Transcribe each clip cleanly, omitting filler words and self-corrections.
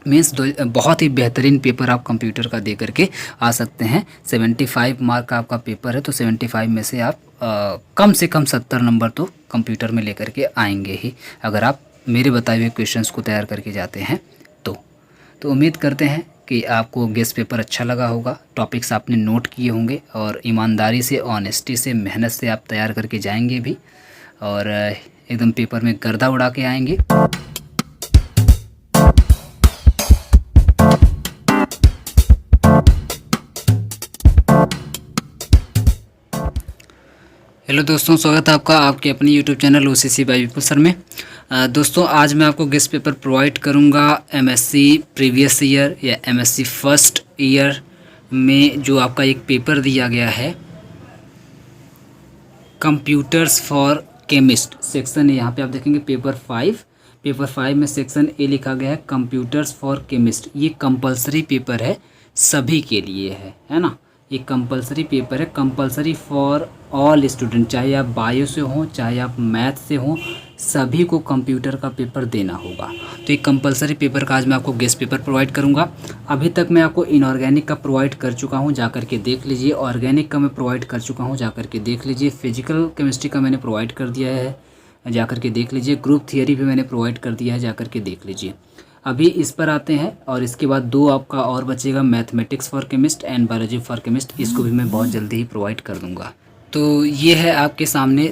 Means बहुत ही बेहतरीन paper आप कंप्यूटर का दे करके आ सकते हैं। 75 मार्क का आपका पेपर है, तो 75 में से आप कम से कम 70 नंबर तो कंप्यूटर में लेकर के आएंगे ही, अगर आप मेरे बताए हुए क्वेश्चंस को तैयार करके जाते हैं तो उम्मीद करते हैं कि आपको गेस्ट पेपर अच्छा लगा होगा। टॉपिक्स आपने नोट किए होंगे और ईमानदारी से, ऑनेस्टी से, मेहनत से आप तैयार करके जाएंगे भी और एकदम पेपर में गर्दा उड़ा के आएंगे। हेलो दोस्तों, स्वागत है आपका आपके अपनी यूट्यूब चैनल OCC बाय विपुल सर में। दोस्तों, आज मैं आपको गेस्ट पेपर प्रोवाइड करूंगा MSc प्रीवियस ईयर या MSc फर्स्ट ईयर में जो आपका एक पेपर दिया गया है, कंप्यूटर्स फॉर केमिस्ट सेक्शन है। यहाँ पे आप देखेंगे पेपर 5 में सेक्शन ए लिखा गया है कंप्यूटर्स फॉर केमिस्ट। ये कंपलसरी पेपर है, सभी के लिए है ना। ये कंपलसरी पेपर है, कंपलसरी फॉर ऑल स्टूडेंट, चाहे आप बायो से हों चाहे आप मैथ से हों, सभी को कंप्यूटर का पेपर देना होगा। तो एक कंपलसरी पेपर का आज मैं आपको गेस्ट पेपर प्रोवाइड करूंगा। अभी तक मैं आपको इनऑर्गेनिक का प्रोवाइड कर चुका हूं, जाकर के देख लीजिए। ऑर्गेनिक का मैं प्रोवाइड कर चुका हूं, जाकर के देख लीजिए। फिजिकल केमिस्ट्री का मैंने प्रोवाइड कर दिया है, जाकर के देख लीजिए। ग्रुप थियरी भी मैंने प्रोवाइड कर दिया है, जाकर के देख लीजिए। अभी इस पर आते हैं और इसके बाद 2 आपका और बचेगा, mathematics for chemist and biology for chemist. इसको भी मैं बहुत जल्दी ही प्रोवाइड कर दूंगा। तो ये है आपके सामने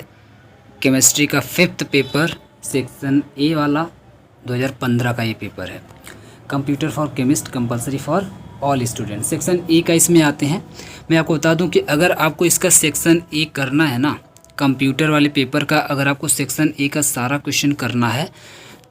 केमिस्ट्री का 5th पेपर, सेक्शन ए वाला 2015 का ये पेपर है, computer for chemist compulsory for all student. Section A का इसमें आते हैं। मैं आपको बता दूं कि अगर आपको इसका सेक्शन ए करना है ना, कंप्यूटर वाले पेपर का, अगर आपको सेक्शन ए का सारा क्वेश्चन करना है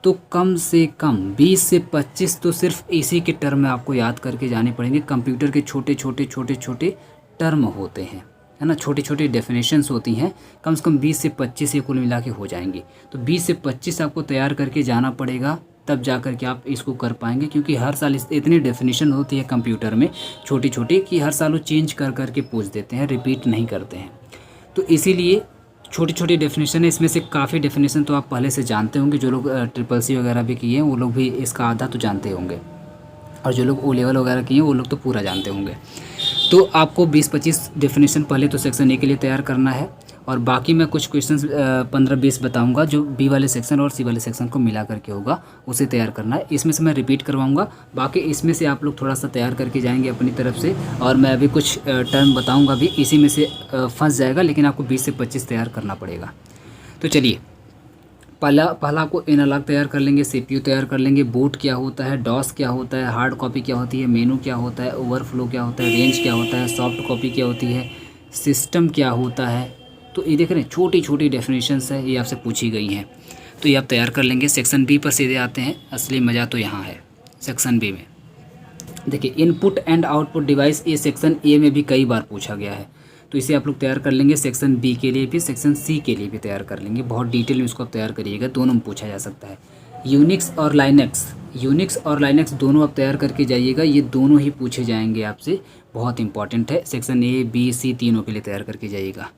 तो कम से कम 20 से 25 तो सिर्फ इसी के टर्म में आपको याद करके जाने पड़ेंगे। कंप्यूटर के छोटे छोटे टर्म होते हैं, है ना, छोटी छोटी डेफिनेशंस होती हैं। कम से कम 20 से 25 ये कुल मिला के हो जाएंगी। तो 20 से 25 आपको तैयार करके जाना पड़ेगा, तब जा कर के आप इसको कर पाएंगे। क्योंकि हर साल इतनी डेफिनेशन होती है कंप्यूटर में छोटी छोटी कि हर साल वो चेंज कर करके पूछ देते हैं, रिपीट नहीं करते हैं। तो इसीलिए छोटी छोटी डेफिनेशन है। इसमें से काफ़ी डेफिनेशन तो आप पहले से जानते होंगे। जो लोग SSC वगैरह भी किए हैं वो लोग भी इसका आधा तो जानते होंगे, और जो लोग O लेवल वगैरह किए हैं वो लोग तो पूरा जानते होंगे। तो आपको 20-25 डेफिनेशन पहले तो सेक्शन ए के लिए तैयार करना है, और बाकी मैं कुछ क्वेश्चंस 15-20 बताऊंगा जो बी वाले सेक्शन और सी वाले सेक्शन को मिला करके होगा, उसे तैयार करना है। इसमें से मैं रिपीट करवाऊंगा, बाकी इसमें से आप लोग थोड़ा सा तैयार करके जाएंगे अपनी तरफ से। और मैं अभी कुछ टर्म बताऊंगा भी, इसी में से फंस जाएगा, लेकिन आपको 20 से 25 तैयार करना पड़ेगा। तो चलिए, पहला आपको एनालॉग तैयार कर लेंगे, CPU तैयार कर लेंगे, बूट क्या होता है, डॉस क्या होता है, हार्ड कॉपी क्या होती है, मेनू क्या होता है, ओवरफ्लो क्या होता है, रेंज क्या होता है, सॉफ्ट कॉपी क्या होती है, सिस्टम क्या होता है। तो ये देख रहे हैं, छोटी छोटी डेफिनेशंस है, ये आपसे पूछी गई हैं। तो ये आप तैयार कर लेंगे। सेक्शन बी पर सीधे आते हैं, असली मज़ा तो यहाँ है सेक्शन बी में। देखिए, इनपुट एंड आउटपुट डिवाइस, ये सेक्शन ए में भी कई बार पूछा गया है, तो इसे आप लोग तैयार कर लेंगे। सेक्शन बी के लिए भी, सेक्शन सी के लिए भी तैयार कर लेंगे। बहुत डिटेल में इसको आप तैयार करिएगा, दोनों में पूछा जा सकता है। यूनिक्स और लाइनक्स दोनों आप तैयार करके जाइएगा, ये दोनों ही पूछे जाएंगे आपसे, बहुत इंपॉर्टेंट है। सेक्शन ए बी सी तीनों के लिए तैयार करके जाइएगा।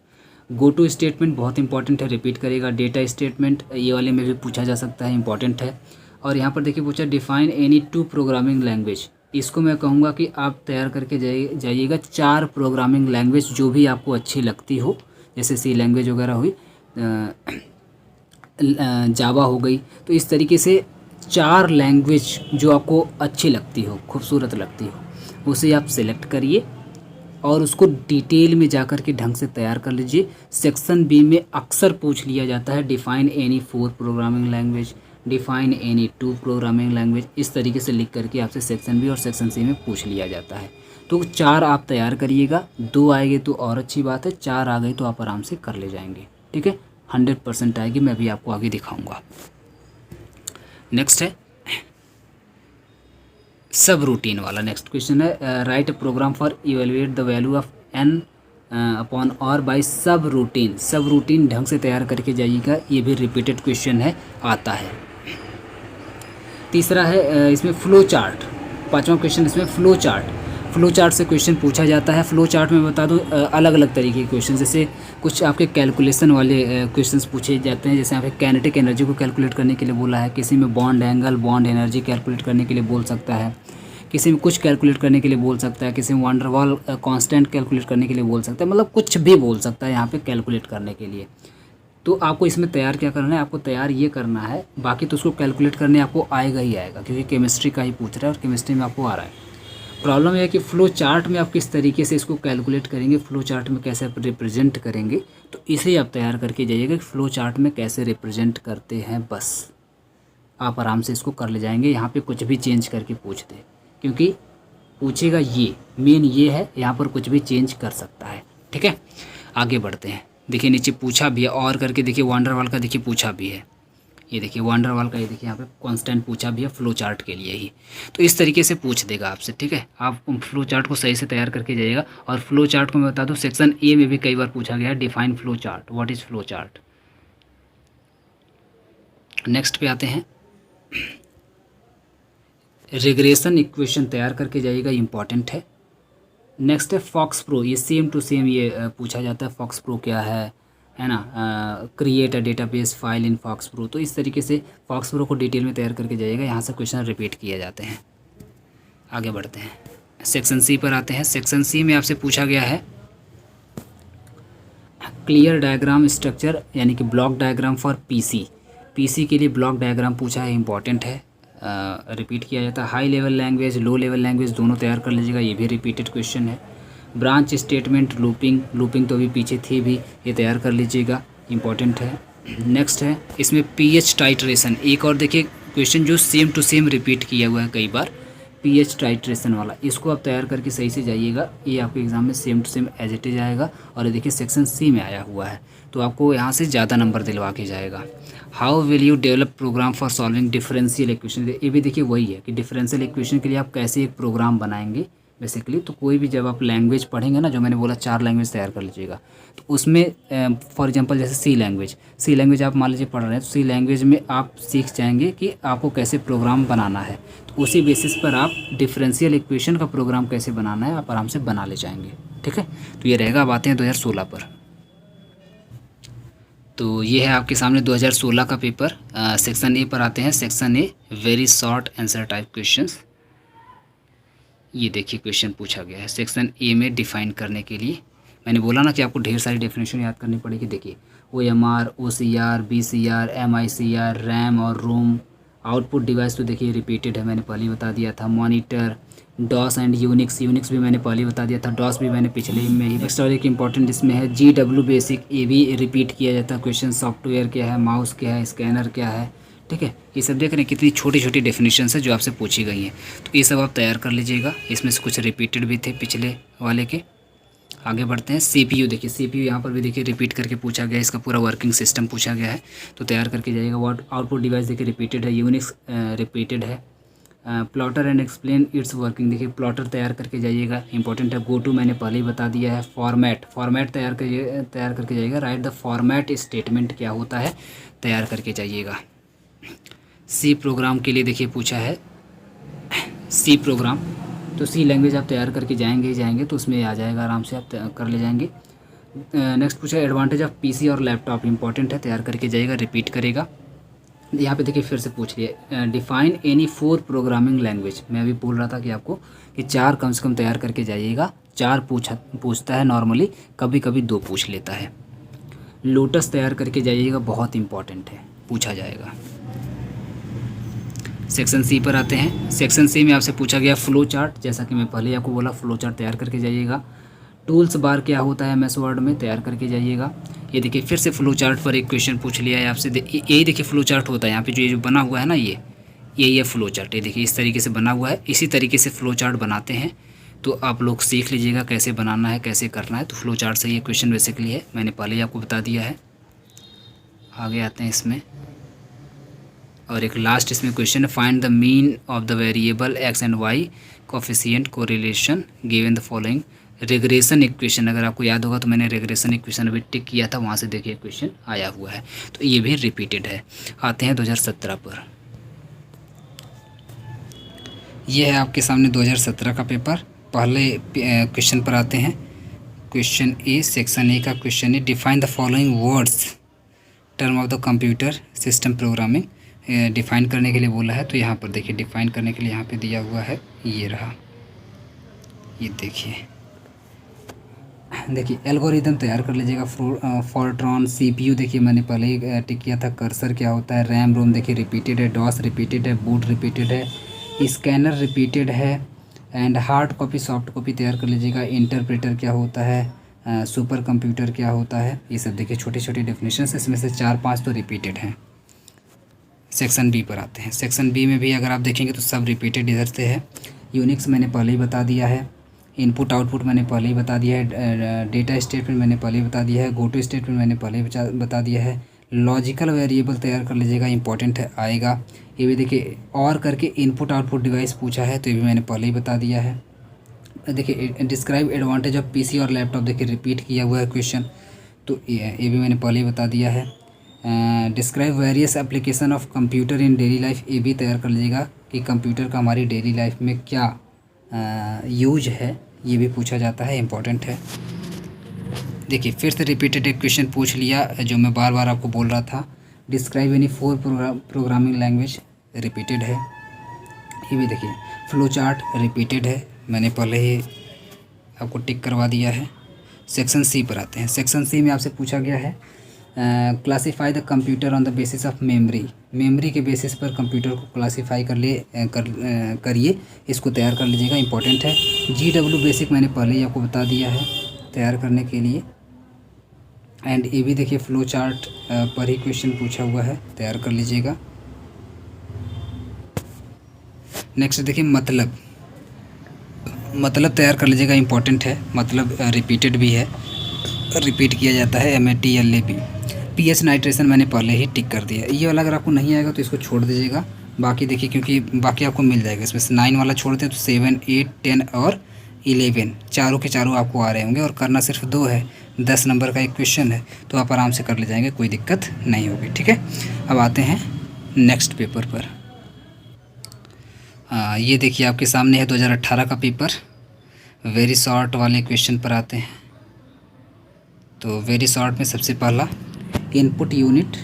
गो टू स्टेटमेंट बहुत इंपॉर्टेंट है, रिपीट करेगा। डेटा स्टेटमेंट ये वाले में भी पूछा जा सकता है, इंपॉर्टेंट है। और यहाँ पर देखिए पूछा डिफाइन एनी 2 प्रोग्रामिंग लैंग्वेज, इसको मैं कहूँगा कि आप तैयार करके जाइएगा 4 प्रोग्रामिंग लैंग्वेज जो भी आपको अच्छी लगती हो, जैसे सी लैंग्वेज वगैरह हुई, जावा हो गई। तो इस तरीके से 4 लैंग्वेज जो आपको अच्छी लगती हो, खूबसूरत लगती हो, उसे आप सिलेक्ट करिए और उसको डिटेल में जाकर के ढंग से तैयार कर लीजिए। सेक्शन बी में अक्सर पूछ लिया जाता है define any 4 programming language, define any 2 programming language, इस तरीके से लिख करके आपसे सेक्शन बी और सेक्शन सी में पूछ लिया जाता है। तो 4 आप तैयार करिएगा, 2 आएंगे तो और अच्छी बात है, 4 आ गई तो आप आराम से कर ले जाएंगे। ठीक है, 100% आएगी, मैं अभी आपको आगे दिखाऊंगा। नेक्स्ट है सब रूटीन वाला। नेक्स्ट क्वेश्चन है write program for evaluate the value of n upon और by subroutine. Subroutine ढंग से तैयार करके जाइएगा, ये भी रिपीटेड क्वेश्चन है, आता है। तीसरा है इसमें फ्लो चार्ट, 5वां क्वेश्चन इसमें फ्लो चार्ट। फ्लो चार्ट से क्वेश्चन पूछा जाता है। फ्लो चार्ट में बता दूं अलग अलग तरीके के क्वेश्चन, जैसे कुछ आपके कैलकुलेशन वाले क्वेश्चंस पूछे जाते हैं, जैसे आपके काइनेटिक एनर्जी को कैलकुलेट करने के लिए बोला है, किसी में bond angle, bond energy calculate करने के लिए बोल सकता है, किसी में कुछ कैलकुलेट करने के लिए बोल सकता है, किसी में वंडरवॉल कांस्टेंट कैलकुलेट करने के लिए बोल सकता है, मतलब कुछ भी बोल सकता है यहाँ पे कैलकुलेट करने के लिए। तो आपको इसमें तैयार क्या करना है, आपको तैयार ये करना है, बाकी तो उसको कैलकुलेट करने आपको आएगा ही आएगा, क्योंकि केमिस्ट्री का ही पूछ रहा है और केमिस्ट्री में आपको आ रहा है। प्रॉब्लम यह है कि फ़्लो चार्ट में आप किस तरीके से इसको कैलकुलेट करेंगे, फ़्लो चार्ट में कैसे आप रिप्रेजेंट करेंगे, तो इसे आप तैयार करके जाइएगा कि फ़्लो चार्ट में कैसे रिप्रेजेंट करते हैं, बस आप आराम से इसको कर ले जाएंगे। यहाँ पे कुछ भी चेंज करके पूछ दे, क्योंकि पूछेगा ये मेन ये है, यहाँ पर कुछ भी चेंज कर सकता है। ठीक है, आगे बढ़ते हैं। देखिए नीचे पूछा भी है और करके, देखिए वंडरवॉल का देखिए पूछा भी है, ये देखिए वंडरवॉल का, ये देखिए यहाँ पे कांस्टेंट पूछा भी है फ्लो चार्ट के लिए ही। तो इस तरीके से पूछ देगा आपसे। ठीक है, आप फ्लो चार्ट को सही से तैयार करके जाइएगा। और फ्लो चार्ट को मैं बता दूँ, सेक्शन ए में भी कई बार पूछा गया है, define flow chart, what is flow chart. Next पे आते हैं, रिग्रेशन इक्वेशन तैयार करके जाइएगा, इंपॉर्टेंट है। नेक्स्ट है फॉक्स प्रो, ये सेम टू सेम ये पूछा जाता है, फॉक्स प्रो क्या है ना, create a database file in FoxPro. तो इस तरीके से फॉक्स प्रो को डिटेल में तैयार करके जाइएगा, यहाँ से क्वेश्चन रिपीट किए जाते हैं। आगे बढ़ते हैं, सेक्शन सी पर आते हैं। सेक्शन सी में आपसे पूछा गया है क्लियर डायग्राम स्ट्रक्चर, यानी कि block diagram for PC. PC के लिए ब्लॉक डायग्राम पूछा है, इंपॉर्टेंट है, रिपीट किया जाता है। High level language, low level language दोनों तैयार कर लीजिएगा, ये भी रिपीटेड क्वेश्चन है। ब्रांच स्टेटमेंट, लूपिंग तो अभी पीछे थी भी, ये तैयार कर लीजिएगा, इंपॉर्टेंट है। नेक्स्ट है इसमें पीएच टाइट्रेशन, एक और देखिए क्वेश्चन जो सेम टू सेम रिपीट किया हुआ है कई बार, पीएच टाइट्रेशन वाला, इसको आप तैयार करके सही से जाइएगा, ये आपके एग्जाम में same to same as it is आएगा। और ये देखिए सेक्शन सी में आया हुआ है, तो आपको यहाँ से ज़्यादा नंबर दिलवा के जाएगा। How will you develop program for solving differential equation, ये भी देखिए वही है कि डिफरेंशियल इक्वेशन के लिए आप कैसे एक प्रोग्राम बनाएंगे बेसिकली। तो कोई भी जब आप लैंग्वेज पढ़ेंगे ना, जो मैंने बोला 4 लैंग्वेज तैयार कर लीजिएगा, तो उसमें फॉर एग्जांपल जैसे सी लैंग्वेज आप मान लीजिए पढ़ रहे हैं, तो सी लैंग्वेज में आप सीख जाएंगे कि आपको कैसे प्रोग्राम बनाना है, तो उसी बेसिस पर आप डिफरेंशियल इक्वेशन का प्रोग्राम कैसे बनाना है आप आराम से बना ले जाएंगे। ठीक है, तो ये रहेगा। अब आते हैं 2016 पर। तो ये है आपके सामने 2016 का पेपर। सेक्शन ए पर आते हैं। Section a very short answer type questions. ये देखिए क्वेश्चन पूछा गया है सेक्शन ए में डिफाइन करने के लिए। मैंने बोला ना कि आपको ढेर सारी डेफिनेशन याद करनी पड़ेगी। देखिए OMR, OCR, BCR, MICR, RAM और रोम। आउटपुट डिवाइस तो देखिए रिपीटेड है, मैंने पहले ही बता दिया था। मॉनिटर, डॉस एंड यूनिक्स भी मैंने पहले ही बता दिया था। डॉस भी मैंने पिछले में ही। नेक्स्ट और एक इंपॉर्टेंट इसमें है GW बेसिक, ये भी रिपीट किया जाता है क्वेश्चन। सॉफ्टवेयर क्या है, माउस क्या है, स्कैनर क्या है। ठीक है, ये सब देख रहे हैं कितनी छोटी छोटी डेफिनेशंस है जो आपसे पूछी गई हैं, तो ये सब आप तैयार कर लीजिएगा। इसमें से कुछ रिपीटेड भी थे पिछले वाले के। आगे बढ़ते हैं। CPU देखिए, CPU यहाँ पर भी देखिए रिपीट करके पूछा गया है, इसका पूरा वर्किंग सिस्टम पूछा गया है, तो तैयार करके जाइएगा। वर्ड आउटपुट डिवाइस देखिए रिपीटेड है। यूनिक्स रिपीटेड है। Plotter and explain it's working, देखिए प्लॉटर तैयार करके जाइएगा, इंपॉर्टेंट है। गो टू मैंने पहले ही बता दिया है। फॉर्मेट तैयार करके जाइएगा। राइट द फॉर्मेट स्टेटमेंट क्या होता है, तैयार करके जाइएगा। सी प्रोग्राम के लिए देखिए पूछा है सी प्रोग्राम, तो सी लैंग्वेज आप तैयार करके जाएंगे तो उसमें आ जाएगा, आराम से आप कर ले जाएंगे। नेक्स्ट पूछा है एडवांटेज ऑफ PC और लैपटॉप, इंपॉर्टेंट है, तैयार करके जाइएगा, रिपीट करेगा। यहाँ पे देखिए फिर से पूछ लिया डिफाइन एनी 4 प्रोग्रामिंग लैंग्वेज। मैं अभी बोल रहा था कि आपको कि 4 कम से कम तैयार करके जाइएगा। 4 पूछता है नॉर्मली, कभी कभी 2 पूछ लेता है। लोटस तैयार करके जाइएगा, बहुत इंपॉर्टेंट है, पूछा जाएगा। सेक्शन सी पर आते हैं। सेक्शन सी में आपसे पूछा गया फ्लो चार्ट, जैसा कि मैं पहले आपको बोला फ्लो चार्ट तैयार करके जाइएगा। टूल्स बार क्या होता है MS वर्ड में, तैयार करके जाइएगा। ये देखिए फिर से फ्लो चार्ट पर एक क्वेश्चन पूछ लिया है आपसे। यही देखिए फ्लो चार्ट होता है, यहाँ पे जो बना हुआ है ना, ये फ्लो चार्ट, ये देखिए इस तरीके से बना हुआ है। इसी तरीके से फ्लो चार्ट बनाते हैं, तो आप लोग सीख लीजिएगा कैसे बनाना है, कैसे करना है। तो फ्लो चार्ट से ये क्वेश्चन बेसिकली है, मैंने पहले ही आपको बता दिया है। आगे आते हैं इसमें, और एक लास्ट इसमें क्वेश्चन है find the mean of the variable x and y coefficient correlation given the following. Regression equation, अगर आपको याद होगा तो मैंने रेग्रेशन इक्वेशन अभी टिक किया था, वहाँ से देखिए क्वेश्चन आया हुआ है, तो ये भी रिपीटेड है। आते हैं 2017 पर। यह है आपके सामने 2017 का पेपर। पहले क्वेश्चन पर आते हैं। क्वेश्चन ए, सेक्शन ए का question A, define the following words term of the computer system programming. Define करने के लिए बोला है, तो यहाँ पर देखिए डिफ़ाइन करने के लिए यहाँ पे दिया हुआ है, ये रहा, ये देखिए एल्गोरिदम तैयार कर लीजिएगा। फोर्ट्रॉन सीपीयू देखिए मैंने पहले ही टिक किया था। कर्सर क्या होता है, रैम रोम देखिए रिपीटेड है, डॉस रिपीटेड है, बूट रिपीटेड है, स्कैनर रिपीटेड है, and hard copy soft copy तैयार कर लीजिएगा। इंटरप्रेटर क्या होता है, सुपर कंप्यूटर क्या होता है, ये सब देखिए छोटी छोटी डेफिनेशन, इसमें से 4-5 तो रिपीटेड हैं। सेक्शन बी पर आते हैं। सेक्शन बी में भी अगर आप देखेंगे तो सब रिपीटेड इधर से है। यूनिक्स मैंने पहले ही बता दिया है, इनपुट आउटपुट मैंने पहले ही बता दिया है, डेटा स्टेटमेंट मैंने पहले ही बता दिया है, गोटो स्टेटमेंट मैंने पहले ही बता दिया है। लॉजिकल वेरिएबल तैयार कर लीजिएगा, इंपॉर्टेंट है आएगा। ये भी देखिए और करके इनपुट आउटपुट डिवाइस पूछा है, तो ये भी मैंने पहले ही बता दिया है। देखिए डिस्क्राइब एडवांटेज ऑफ पीसी और लैपटॉप, देखिए रिपीट किया हुआ है क्वेश्चन, तो ये भी मैंने पहले ही बता दिया है। Describe various application of computer in daily life, ये भी तैयार कर लीजिएगा कि कंप्यूटर का हमारी डेली लाइफ में क्या यूज है, ये भी पूछा जाता है, इम्पोर्टेंट है। देखिए फिर से रिपीटेड एक क्वेश्चन पूछ लिया जो मैं बार बार आपको बोल रहा था। Describe any 4 programming language, repeated है। ये भी देखिए फ्लो चार्ट रिपीटेड है, मैंने पहले ही आपको टिक करवा दिया है। सेक्शन सी पर आते हैं। सेक्शन सी में आपसे पूछा गया है classify the computer on the basis of memory, memory के बेसिस पर कंप्यूटर को क्लासीफाई करिए, इसको तैयार कर लीजिएगा, इंपॉर्टेंट है। GW बेसिक मैंने पहले ही आपको बता दिया है तैयार करने के लिए। एंड ये भी देखिए फ्लो चार्ट पर ही क्वेश्चन पूछा हुआ है, तैयार कर लीजिएगा। नेक्स्ट देखिए मतलब तैयार कर लीजिएगा, इंपॉर्टेंट है। मतलब रिपीटेड भी है, रिपीट किया जाता है, MATLAB। pH नाइट्रेशन मैंने पहले ही टिक कर दिया। ये वाला अगर आपको नहीं आएगा तो इसको छोड़ दीजिएगा, बाकी देखिए क्योंकि बाकी आपको मिल जाएगा। इसमें से 9 वाला छोड़ दें तो 7, 8, 10 और 11 चारों के चारों आपको आ रहे होंगे, और करना सिर्फ 2 है। 10 नंबर का एक क्वेश्चन है, तो आप आराम से कर ले जाएंगे, कोई दिक्कत नहीं होगी, ठीक है। अब आते हैं नेक्स्ट पेपर पर। ये देखिए आपके सामने है 2018 का पेपर। वेरी शॉर्ट वाले क्वेश्चन पर आते हैं। तो वेरी शॉर्ट में सबसे पहला इनपुट यूनिट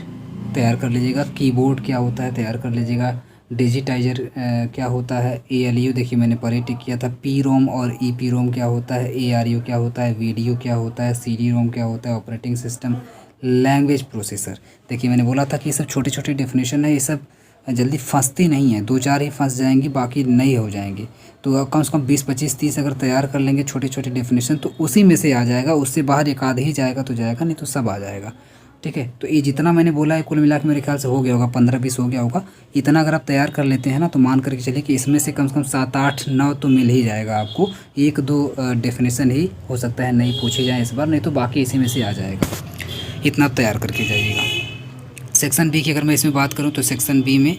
तैयार कर लीजिएगा। कीबोर्ड क्या होता है तैयार कर लीजिएगा। डिजिटाइजर क्या होता है। ALU देखिए मैंने पहले टिक किया था। PROM और EPROM क्या होता है। ARU क्या होता है। वीडियो क्या होता है। CD-ROM क्या होता है। Operating system. लैंग्वेज प्रोसेसर देखिए मैंने बोला था कि ये सब छोटे छोटे डेफिनेशन है, ये सब जल्दी फंसती नहीं है, 2-4 ही फंस जाएंगी, बाकी नहीं हो जाएंगी। तो कम से कम 20, 25, 30 अगर तैयार कर लेंगे छोटे छोटे डेफिनेशन, तो उसी में से आ जाएगा, उससे बाहर एक आध ही जाएगा तो जाएगा, नहीं तो सब आ जाएगा, ठीक है। तो ये जितना मैंने बोला है कुल मिला के मेरे ख्याल से हो गया होगा, 15-20 हो गया होगा। इतना अगर आप तैयार कर लेते हैं ना, तो मान करके चलिए कि इसमें से कम 7, 8, 9 तो मिल ही जाएगा आपको। 1-2 डेफिनेशन ही हो सकता है नहीं पूछे जाए इस बार, नहीं तो बाकी इसी में से आ जाएगा। इतना तैयार करके जाइएगा। सेक्शन बी की अगर मैं इसमें बात करूँ तो सेक्शन बी में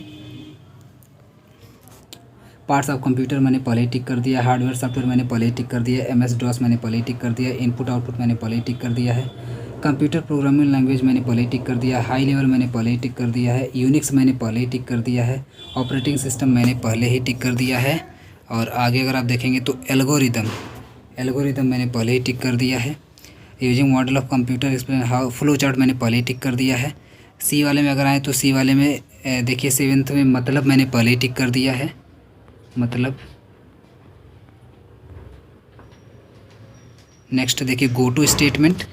पार्ट्स ऑफ कंप्यूटर मैंने पहले ही टिक कर दिया। हार्डवेयर सॉफ्टवेयर मैंने पहले ही टिक कर दिया। MS-DOS मैंने पहले ही टिक कर दिया। इनपुट आउटपुट मैंने पहले ही टिक कर दिया है। कंप्यूटर प्रोग्रामिंग लैंग्वेज मैंने पहले ही टिक कर दिया। हाई लेवल मैंने पहले ही टिक कर दिया है। यूनिक्स मैंने पहले ही टिक कर दिया है। ऑपरेटिंग सिस्टम मैंने पहले ही टिक कर दिया है। और आगे अगर आप देखेंगे तो एल्गोरिदम मैंने पहले ही टिक कर दिया है। Using model of computer explain how, flow chart मैंने पहले ही टिक कर दिया है। सी वाले में अगर आए तो सी वाले में देखिए 7th में मतलब मैंने पहले ही टिक कर दिया है। मतलब नेक्स्ट देखिए गो टू स्टेटमेंट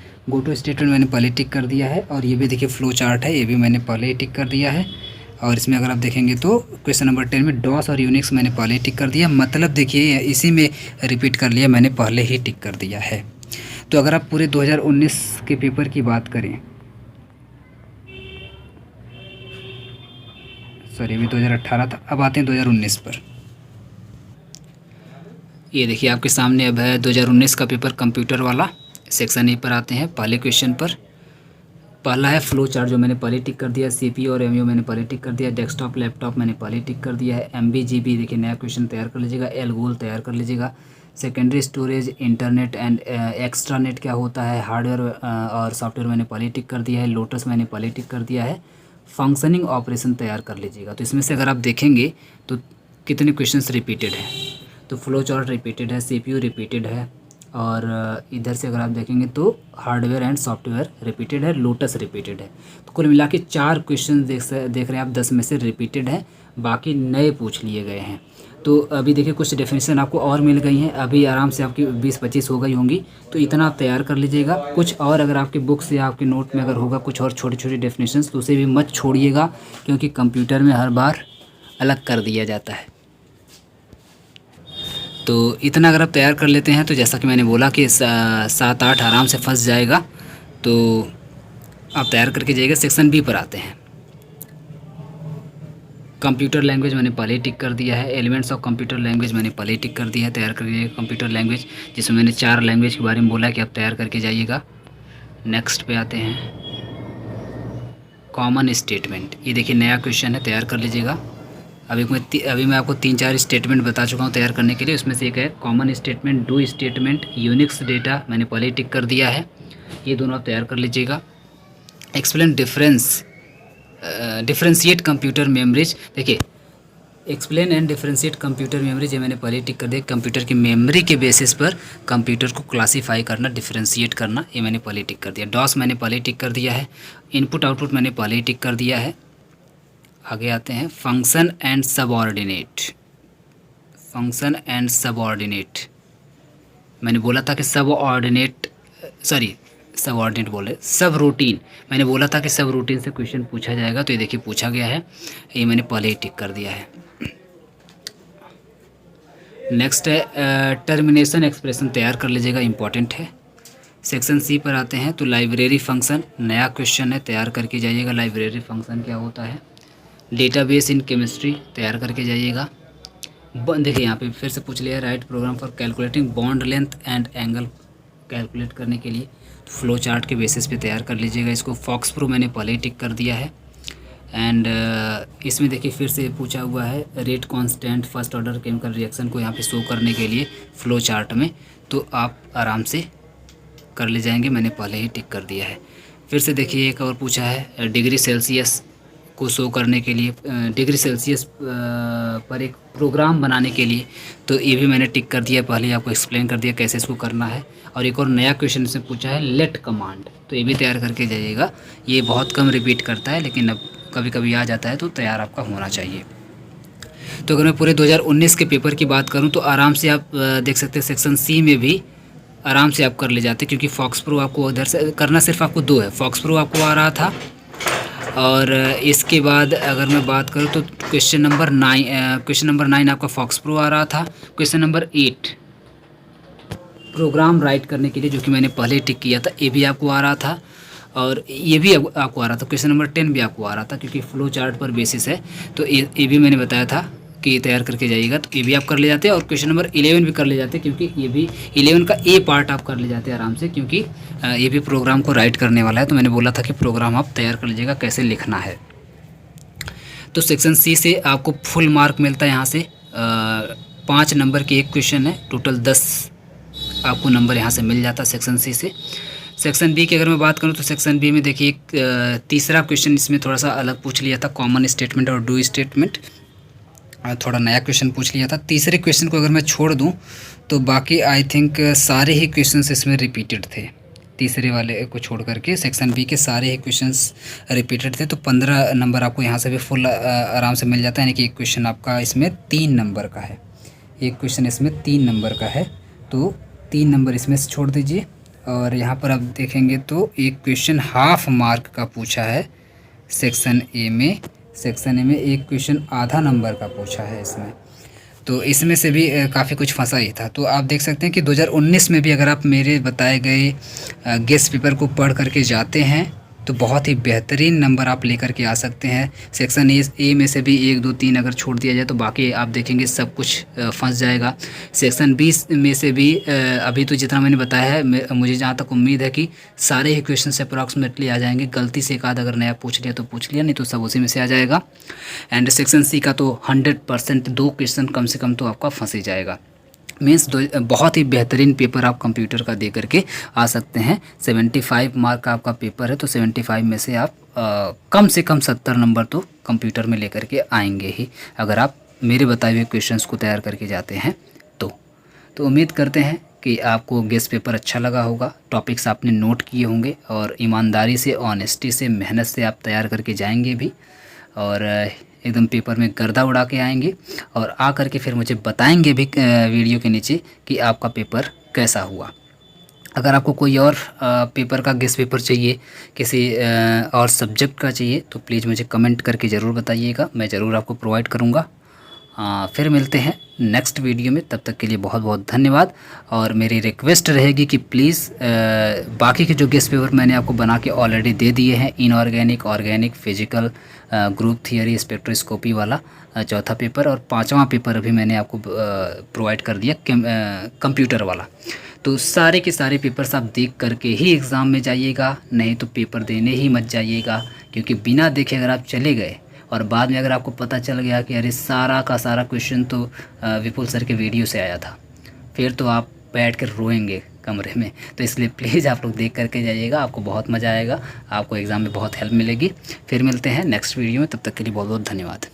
मैंने पहले टिक कर दिया है। और ये भी देखिए फ्लो चार्ट है, ये भी मैंने पहले ही टिक कर दिया है। और इसमें अगर आप देखेंगे तो क्वेश्चन नंबर 10 में डॉस और यूनिक्स मैंने पहले ही टिक कर दिया। मतलब देखिए इसी में रिपीट कर लिया, मैंने पहले ही टिक कर दिया है। तो अगर आप पूरे 2019 के पेपर की बात करें, सॉरी अभी 2018 था, अब आते हैं 2019 पर। ये देखिए आपके सामने अब है 2019 का पेपर कंप्यूटर वाला। सेक्शन ए पर आते हैं। पहले क्वेश्चन पर पहला है फ्लो चार्ट, जो मैंने पहले टिक कर दिया। CPU और MU मैंने पहले टिक कर दिया। डेस्कटॉप लैपटॉप मैंने पहले टिक कर दिया है। MB GB देखिए नया क्वेश्चन तैयार कर लीजिएगा। एलगोल तैयार कर लीजिएगा। Secondary storage, internet and extranet क्या होता है। हार्डवेयर और सॉफ्टवेयर मैंने पहले टिक कर दिया है। लोटस मैंने पहले टिक कर दिया है। फंक्शनिंग ऑपरेशन तैयार कर लीजिएगा। तो इसमें से अगर आप देखेंगे तो कितने क्वेश्चंस रिपीटेड हैं, तो फ्लो चार्ट रिपीटेड है, CPU रिपीटेड है, और इधर से अगर आप देखेंगे तो हार्डवेयर एंड सॉफ्टवेयर रिपीटेड है, लोटस रिपीटेड है। तो कुल मिला के 4 क्वेश्चन देख रहे हैं आप, 10 में से रिपीटेड है, बाकी नए पूछ लिए गए हैं। तो अभी देखिए कुछ डेफिनेशन आपको और मिल गई हैं, अभी आराम से आपकी 20-25 हो गई होंगी, तो इतना आप तैयार कर लीजिएगा। कुछ और अगर आपकी बुक्स या आपके नोट में अगर होगा कुछ और छोटी छोटी डेफिनेशंस तो उसे भी मत छोड़िएगा, क्योंकि कंप्यूटर में हर बार अलग कर दिया जाता है। तो इतना अगर आप तैयार कर लेते हैं तो जैसा कि मैंने बोला कि 7-8 आराम से फंस जाएगा, तो आप तैयार करके जाइएगा। सेक्शन बी पर आते हैं। कंप्यूटर लैंग्वेज मैंने पहले ही टिक कर दिया है, एलिमेंट्स ऑफ कंप्यूटर लैंग्वेज मैंने पहले ही टिक कर दिया है, तैयार कर जाइएगा कंप्यूटर लैंग्वेज, जिसमें मैंने 4 लैंग्वेज के बारे में बोला है कि आप तैयार करके जाइएगा। नेक्स्ट पे आते हैं, कॉमन स्टेटमेंट। ये देखिए नया क्वेश्चन है, तैयार कर लीजिएगा। अभी मैं आपको 3-4 स्टेटमेंट बता चुका हूँ तैयार करने के लिए, उसमें से एक है common statement, do statement, Unix data मैंने पहले ही टिक कर दिया है, ये दोनों आप तैयार कर लीजिएगा। एक्सप्लेन डिफरेंशिएट कंप्यूटर मेमोरीज, देखिए explain and differentiate computer memories ये मैंने पहले टिक कर दिया। कंप्यूटर की मेमोरी के बेसिस पर कंप्यूटर को क्लासीफाई करना, डिफरेंशिएट करना, ये मैंने पहले टिक कर दिया। डॉस मैंने पहले टिक कर दिया है। इनपुट आउटपुट मैंने पहले ही टिक कर दिया है। आगे आते हैं, function and subordinate. Function and subordinate मैंने बोला था कि सब रूटीन मैंने बोला था कि सब रूटीन से क्वेश्चन पूछा जाएगा, तो ये देखिए पूछा गया है, ये मैंने पहले ही टिक कर दिया है। नेक्स्ट है टर्मिनेशन एक्सप्रेशन, तैयार कर लीजिएगा, इंपॉर्टेंट है। सेक्शन सी पर आते हैं, तो लाइब्रेरी फंक्शन नया क्वेश्चन है, तैयार करके जाइएगा। लाइब्रेरी फंक्शन क्या होता है। डेटाबेस इन केमिस्ट्री तैयार करके जाइएगा। देखिए यहाँ पे फिर से पूछ लिया, write program for calculating bond length and angle, calculate करने के लिए फ्लो चार्ट के बेसिस पे तैयार कर लीजिएगा इसको। फॉक्स प्रो मैंने पहले ही टिक कर दिया है। एंड इसमें देखिए फिर से पूछा हुआ है rate constant first order chemical reaction को यहाँ पे शो करने के लिए फ्लो चार्ट में, तो आप आराम से कर ले जाएंगे, मैंने पहले ही टिक कर दिया है। फिर से देखिए एक और पूछा है डिग्री सेल्सियस को शो करने के लिए, डिग्री सेल्सियस पर एक प्रोग्राम बनाने के लिए, तो ये भी मैंने टिक कर दिया, पहले आपको एक्सप्लेन कर दिया कैसे इसको करना है। और एक और नया क्वेश्चन इसमें पूछा है लेट कमांड, तो ये भी तैयार करके जाइएगा। ये बहुत कम रिपीट करता है, लेकिन अब कभी कभी आ जाता है, तो तैयार आपका होना चाहिए। तो अगर मैं पूरे 2019 के पेपर की बात करूँ तो आराम से आप देख सकते हैं सेक्शन सी में भी आराम से आप कर ले जाते, क्योंकि फॉक्स प्रो आपको उधर से करना सिर्फ आपको 2 है। फॉक्स प्रो आपको आ रहा था, और इसके बाद अगर मैं बात करूँ तो क्वेश्चन नंबर 9 आपका फॉक्स प्रो आ रहा था। क्वेश्चन नंबर 8 प्रोग्राम राइट करने के लिए, जो कि मैंने पहले टिक किया था, ये भी आपको आ रहा था, और ये भी आपको आ रहा था। क्वेश्चन नंबर 10 भी आपको आ रहा था, क्योंकि फ्लो चार्ट पर बेसिस है, तो ये भी मैंने बताया था कि तैयार करके जाइएगा, तो ये भी आप कर ले जाते हैं। और क्वेश्चन नंबर 11 भी कर ले जाते हैं, क्योंकि ये भी 11 का ए पार्ट आप कर ले जाते हैं आराम से, क्योंकि ये भी प्रोग्राम को राइट करने वाला है। तो मैंने बोला था कि प्रोग्राम आप तैयार कर लीजिएगा कैसे लिखना है। तो सेक्शन सी से आपको फुल मार्क मिलता है। यहाँ से 5 नंबर की एक क्वेश्चन है, टोटल 10 आपको नंबर यहाँ से मिल जाता है सेक्शन सी से। सेक्शन बी की अगर मैं बात करूँ तो सेक्शन बी में देखिए एक तीसरा क्वेश्चन इसमें थोड़ा सा अलग पूछ लिया था, कॉमन स्टेटमेंट और डू स्टेटमेंट, थोड़ा नया क्वेश्चन पूछ लिया था। तीसरे क्वेश्चन को अगर मैं छोड़ दूं तो बाकी आई थिंक सारे ही क्वेश्चंस इसमें रिपीटेड थे। तीसरे वाले को छोड़ करके सेक्शन बी के सारे ही क्वेश्चंस रिपीटेड थे, तो 15 नंबर आपको यहाँ से भी फुल आराम से मिल जाता है। यानी कि एक क्वेश्चन आपका इसमें 3 नंबर का है, एक क्वेश्चन इसमें 3 नंबर का है, तो 3 नंबर इसमें से छोड़ दीजिए। और यहाँ पर आप देखेंगे तो एक क्वेश्चन हाफ मार्क का पूछा है सेक्शन ए में। सेक्शन ए में एक क्वेश्चन आधा नंबर का पूछा है इसमें, तो इसमें से भी काफ़ी कुछ फंसा ही था। तो आप देख सकते हैं कि 2019 में भी अगर आप मेरे बताए गए गेस्ट पेपर को पढ़ करके जाते हैं तो बहुत ही बेहतरीन नंबर आप लेकर के आ सकते हैं। सेक्शन ए में से भी 1, 2, 3 अगर छोड़ दिया जाए तो बाकी आप देखेंगे सब कुछ फंस जाएगा। सेक्शन बी में से भी अभी तो जितना मैंने बताया है, मुझे जहाँ तक उम्मीद है कि सारे ही क्वेश्चन अप्रॉक्सीमेटली आ जाएंगे। गलती से एक आध अगर नया पूछ लिया तो पूछ लिया, नहीं तो सब उसी में से आ जाएगा। एंड सेक्शन सी का तो 100% 2 क्वेश्चन कम से कम तो आपका फंस ही जाएगा। मीन्स बहुत ही बेहतरीन पेपर आप कंप्यूटर का दे करके आ सकते हैं। 75 मार्क का आपका पेपर है, तो 75 में से आप कम से कम 70 नंबर तो कंप्यूटर में लेकर के आएंगे ही, अगर आप मेरे बताए हुए क्वेश्चंस को तैयार करके जाते हैं तो। तो उम्मीद करते हैं कि आपको गेस्ट पेपर अच्छा लगा होगा, टॉपिक्स आपने नोट किए होंगे और ईमानदारी से, ऑनेस्टी से, मेहनत से आप तैयार करके जाएंगे भी और एकदम पेपर में गर्दा उड़ा के आएंगे और आ करके फिर मुझे बताएंगे भी वीडियो के नीचे कि आपका पेपर कैसा हुआ। अगर आपको कोई और पेपर का गेस्ट पेपर चाहिए, किसी और सब्जेक्ट का चाहिए, तो प्लीज़ मुझे कमेंट करके ज़रूर बताइएगा, मैं ज़रूर आपको प्रोवाइड करूँगा। फिर मिलते हैं नेक्स्ट वीडियो में, तब तक के लिए बहुत बहुत धन्यवाद। और मेरी रिक्वेस्ट रहेगी कि प्लीज़ बाकी के जो गेस्ट पेपर मैंने आपको बना के ऑलरेडी दे दिए हैं, inorganic, organic, physical, group theory, spectroscopy वाला चौथा पेपर, और पांचवा पेपर अभी मैंने आपको प्रोवाइड कर दिया कंप्यूटर वाला। तो सारे के सारे पेपर्स आप देख करके ही एग्ज़ाम में जाइएगा, नहीं तो पेपर देने ही मत जाइएगा, क्योंकि बिना देखे अगर आप चले गए और बाद में अगर आपको पता चल गया कि अरे सारा का सारा क्वेश्चन तो विपुल सर के वीडियो से आया था, फिर तो आप बैठ कर रोएंगे कमरे में। तो इसलिए प्लीज़ आप लोग देख करके जाइएगा, आपको बहुत मज़ा आएगा, आपको एग्ज़ाम में बहुत हेल्प मिलेगी। फिर मिलते हैं नेक्स्ट वीडियो में, तब तक के लिए बहुत बहुत धन्यवाद।